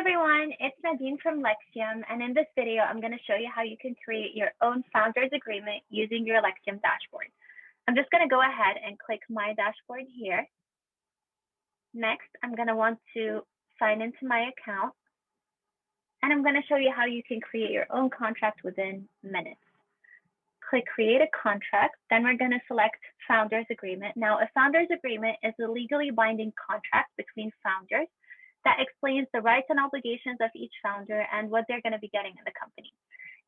everyone, it's Nadine from Lexyom, and in this video, I'm going to show you how you can create your own founder's agreement using your Lexyom dashboard. I'm just going to go ahead and click My Dashboard here. Next, I'm going to want to sign into my account, and I'm going to show you how you can create your own contract within minutes. Click Create a Contract, then we're going to select Founder's Agreement. Now, a Founder's Agreement is a legally binding contract between founders that explains the rights and obligations of each founder and what they're going to be getting in the company.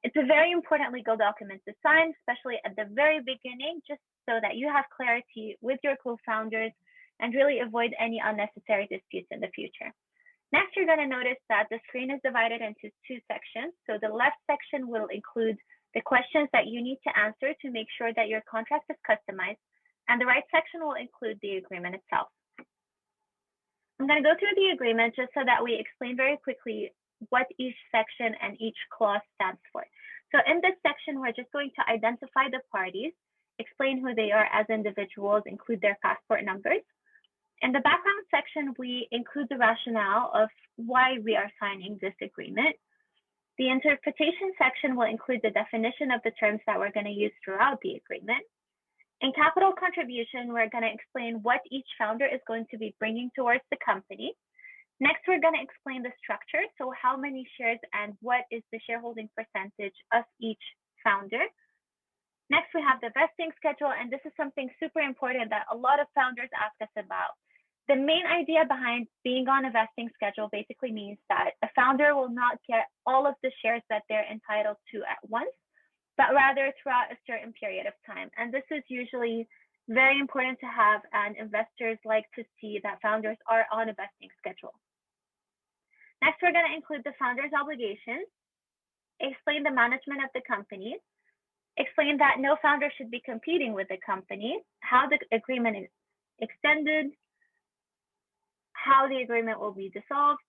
It's a very important legal document to sign, especially at the very beginning, just so that you have clarity with your co-founders and really avoid any unnecessary disputes in the future. Next, you're going to notice that the screen is divided into two sections. So the left section will include the questions that you need to answer to make sure that your contract is customized, and the right section will include the agreement itself. I'm going to go through the agreement just so that we explain very quickly what each section and each clause stands for. So in this section, we're just going to identify the parties, explain who they are as individuals, include their passport numbers. In the background section, we include the rationale of why we are signing this agreement. The interpretation section will include the definition of the terms that we're going to use throughout the agreement. In capital contribution, we're going to explain what each founder is going to be bringing towards the company. Next, we're going to explain the structure, so how many shares and what is the shareholding percentage of each founder. Next, we have the vesting schedule, and this is something super important that a lot of founders ask us about. The main idea behind being on a vesting schedule basically means that a founder will not get all of the shares that they're entitled to at once, but rather throughout a certain period of time. And this is usually very important to have, and investors like to see that founders are on a vesting schedule. Next, we're going to include the founder's obligations, explain the management of the company, explain that no founder should be competing with the company, how the agreement is extended, how the agreement will be dissolved,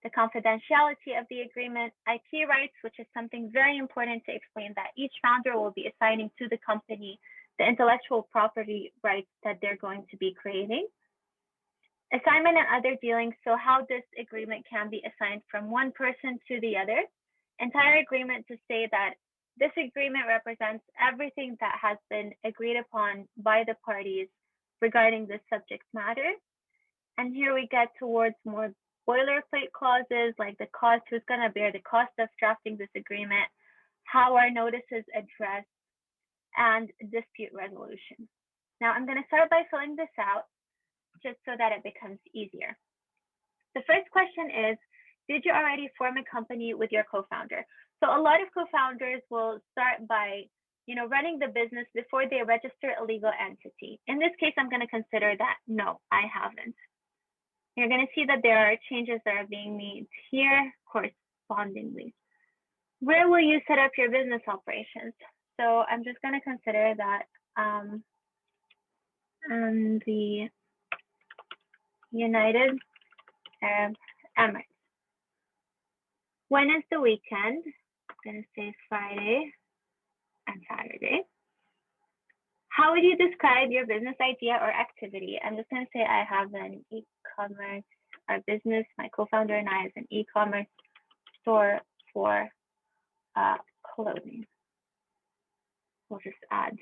the confidentiality of the agreement, IP rights, which is something very important to explain that each founder will be assigning to the company the intellectual property rights that they're going to be creating. Assignment and other dealings, so how this agreement can be assigned from one person to the other. Entire agreement to say that this agreement represents everything that has been agreed upon by the parties regarding this subject matter. And here we get towards more boilerplate clauses like the cost, who's going to bear the cost of drafting this agreement, how our notice is addressed, and dispute resolution. Now, I'm going to start by filling this out just so that it becomes easier. The first question is, did you already form a company with your co-founder? So a lot of co-founders will start by running the business before they register a legal entity. In this case, I'm going to consider that no, I haven't. You're going to see that there are changes that are being made here correspondingly. Where will you set up your business operations? So I'm just going to consider that in the United Arab Emirates. When is the weekend? I'm going to say Friday and Saturday. How would you describe your business idea or activity? I'm just going to say I have an e-commerce business. My co-founder and I have an e-commerce store for clothing. We'll just add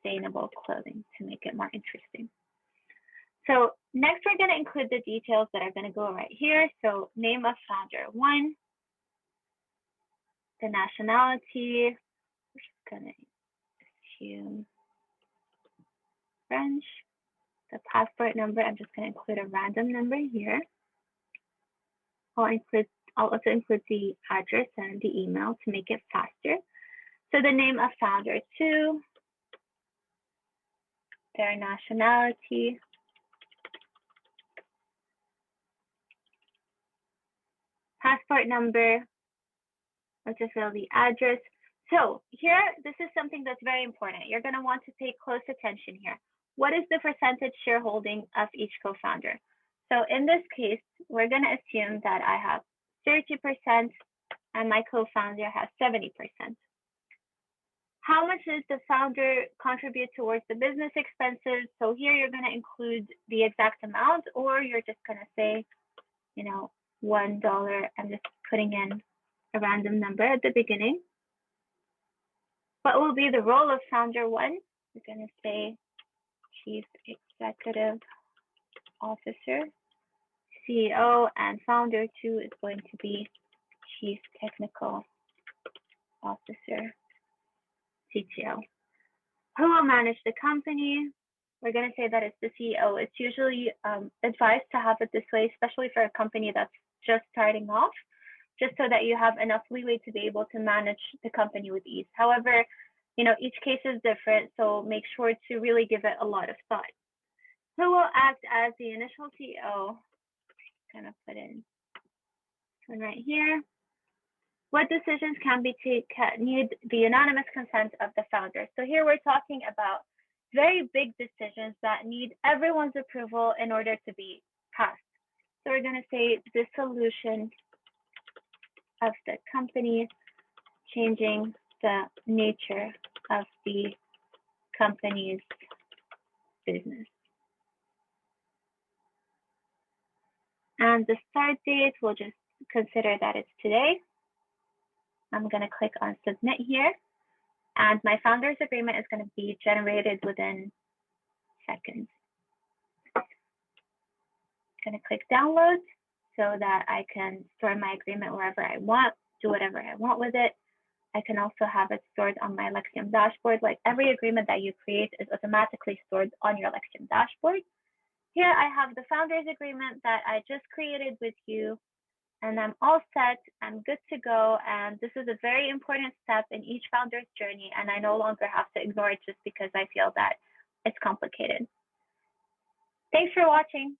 sustainable clothing to make it more interesting. So next, we're going to include the details that are going to go right here. So name of founder 1, the nationality, we're just going to assume French, the passport number, I'm just going to include a random number here. I'll also include the address and the email to make it faster. So the name of founder 2, their nationality, passport number, let's just fill the address. So here, this is something that's very important. You're going to want to pay close attention here. What is the percentage shareholding of each co-founder? So in this case, we're going to assume that I have 30% and my co-founder has 70%. How much does the founder contribute towards the business expenses? So here you're going to include the exact amount, or you're just going to say, $1. I'm just putting in a random number at the beginning. What will be the role of founder 1? We're going to say Chief Executive Officer. CEO, and founder 2 is going to be Chief Technical Officer, CTO. Who will manage the company? We're going to say that it's the CEO. It's usually advised to have it this way, especially for a company that's just starting off, just so that you have enough leeway to be able to manage the company with ease. However, each case is different, so make sure to really give it a lot of thought. Who will act as the initial CEO? I'm going to put in this one right here. What decisions can be need the unanimous consent of the founder? So here we're talking about very big decisions that need everyone's approval in order to be passed. So we're going to say dissolution of the company, changing the nature of the company's business. And the start date, we'll just consider that it's today. I'm going to click on submit here. And my founder's agreement is going to be generated within seconds. I'm going to click download so that I can store my agreement wherever I want, do whatever I want with it. I can also have it stored on my Lexyom dashboard. Like every agreement that you create is automatically stored on your Lexyom dashboard. Here I have the founder's agreement that I just created with you, and I'm all set. I'm good to go. And this is a very important step in each founder's journey. And I no longer have to ignore it just because I feel that it's complicated. Thanks for watching.